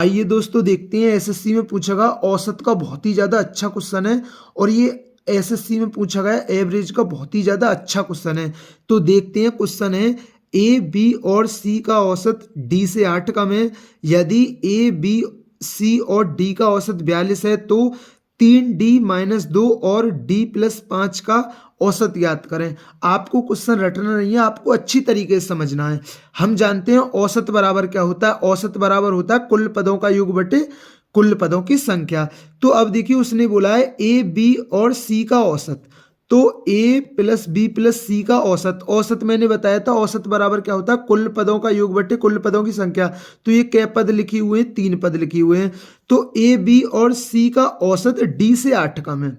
आइए दोस्तों देखते हैं एसएससी में पूछा गया औसत का बहुत ही ज़्यादा अच्छा क्वेश्चन है और ये एसएससी में पूछा गया एवरेज का बहुत ही ज़्यादा अच्छा क्वेश्चन है। तो देखते हैं क्वेश्चन है ए बी और सी का औसत डी से 8 कम है। यदि ए बी सी और डी का औसत 42 है तो 3D-2 और D+5 का औसत याद करें। आपको क्वेश्चन रटना नहीं है, आपको अच्छी तरीके से समझना है। हम जानते हैं औसत बराबर क्या होता है। औसत बराबर होता है कुल पदों का योग बटे कुल पदों की संख्या। तो अब देखिए उसने बोला है ए बी और सी का औसत, तो a प्लस बी प्लस सी का औसत। औसत मैंने बताया था औसत बराबर क्या होता है कुल पदों का योग बटे कुल पदों की संख्या। तो ये क्या पद लिखे हुए हैं, 3 पद लिखे हुए हैं। तो ए बी और सी का औसत डी से 8 कम है।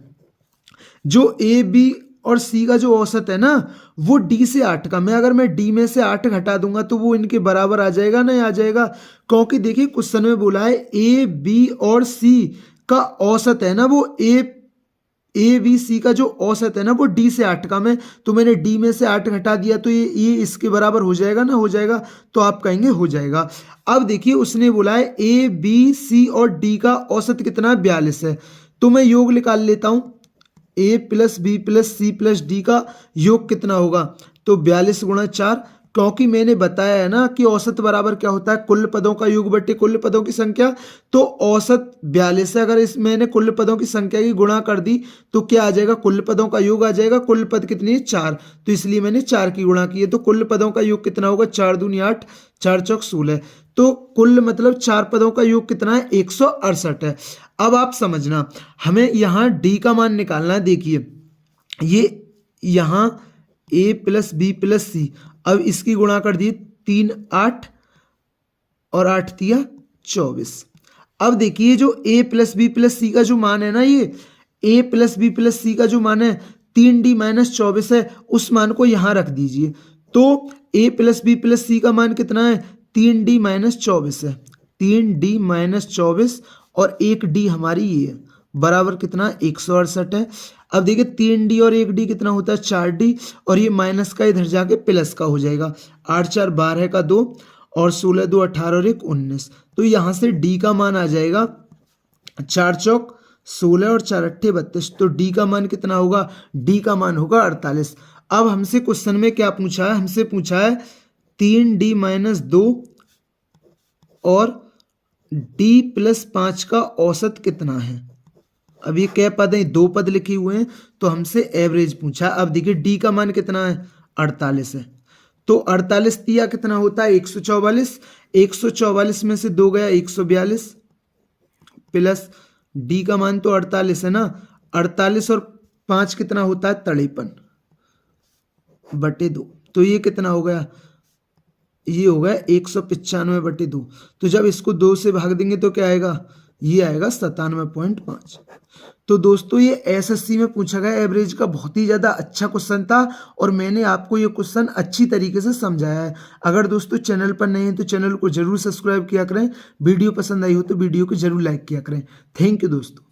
जो ए बी और सी का जो औसत है ना वो डी से 8 कम है। अगर मैं डी में से 8 घटा दूंगा तो वो इनके बराबर आ जाएगा, नहीं आ जाएगा। क्योंकि देखिए क्वेश्चन में बोला है ए बी और सी का औसत है ना वो ए बी सी का जो औसत है ना वो डी से 8 कम है। तो मैंने डी में से 8 घटा दिया तो ये इसके बराबर हो जाएगा ना, हो जाएगा। तो आप कहेंगे हो जाएगा। अब देखिए उसने बोला है ए बी सी और डी का औसत कितना है, 42 है। तो मैं योग निकाल लेता हूं। A plus B plus C plus D का योग कितना होगा, तो 42 गुणा 4। क्योंकि मैंने बताया है ना कि औसत बराबर क्या होता है कुल पदों का योग बटे कुल पदों की संख्या। तो औसत 42 है, अगर इस मैंने कुल पदों की संख्या की गुणा कर दी तो क्या आ जाएगा, कुल पदों का योग आ जाएगा। कुल पद कितनी है, 4, तो इसलिए मैंने 4 की गुणा की है। तो कुल पदों का योग कितना होगा, 4 दूनी 8, 4 चौक 16। तो कुल मतलब 4 पदों का योग कितना है, 168 है। अब आप समझना हमें यहाँ डी का मान निकालना है। देखिए ये यहाँ ए प्लस बी प्लस सी, अब इसकी गुणा कर दी 3 8 और 8 तिया 24। अब देखिए जो ए प्लस बी प्लस सी का जो मान है ना, ये ए प्लस बी प्लस सी का जो मान है 3D-24 है, उस मान को यहां रख दीजिए। तो ए प्लस बी प्लस सी का मान कितना है, 3D-24 है। 3D-24 और 1D हमारी ये है, बराबर कितना 168 है। अब देखिए 3D और 1D कितना होता है, 4D, और ये माइनस का इधर जाके प्लस का हो जाएगा। 8 4 12 का 2 और 16 2 18 और 1 19। तो यहाँ से D का मान आ जाएगा 4 चौक 16 और 4 अट्ठे 32। तो D का मान कितना होगा, D का मान होगा 48। अब हमसे क्वेश्चन में क्या पूछा है, हमसे पूछा है 3D-2 और D+5 का औसत कितना है। अब ये क्या पद है, 2 पद लिखे हुए हैं, तो हमसे एवरेज पूछा। अब देखिए डी का मान कितना है, 48 है। तो 48 दिया कितना होता है, 144। 144 में से 2 गया 142, प्लस डी का मान तो 48 है ना, 48 और 5 कितना होता है, 53 बटे 2। तो ये कितना हो गया, ये हो गया 195 बटे 2। तो जब इसको 2 से भाग देंगे तो क्या आएगा, ये आएगा 97.5। तो दोस्तों ये एसएससी में पूछा गया एवरेज का बहुत ही ज़्यादा अच्छा क्वेश्चन था और मैंने आपको ये क्वेश्चन अच्छी तरीके से समझाया है। अगर दोस्तों चैनल पर नए हैं तो चैनल को जरूर सब्सक्राइब किया करें, वीडियो पसंद आई हो तो वीडियो को जरूर लाइक किया करें। थैंक यू दोस्तों।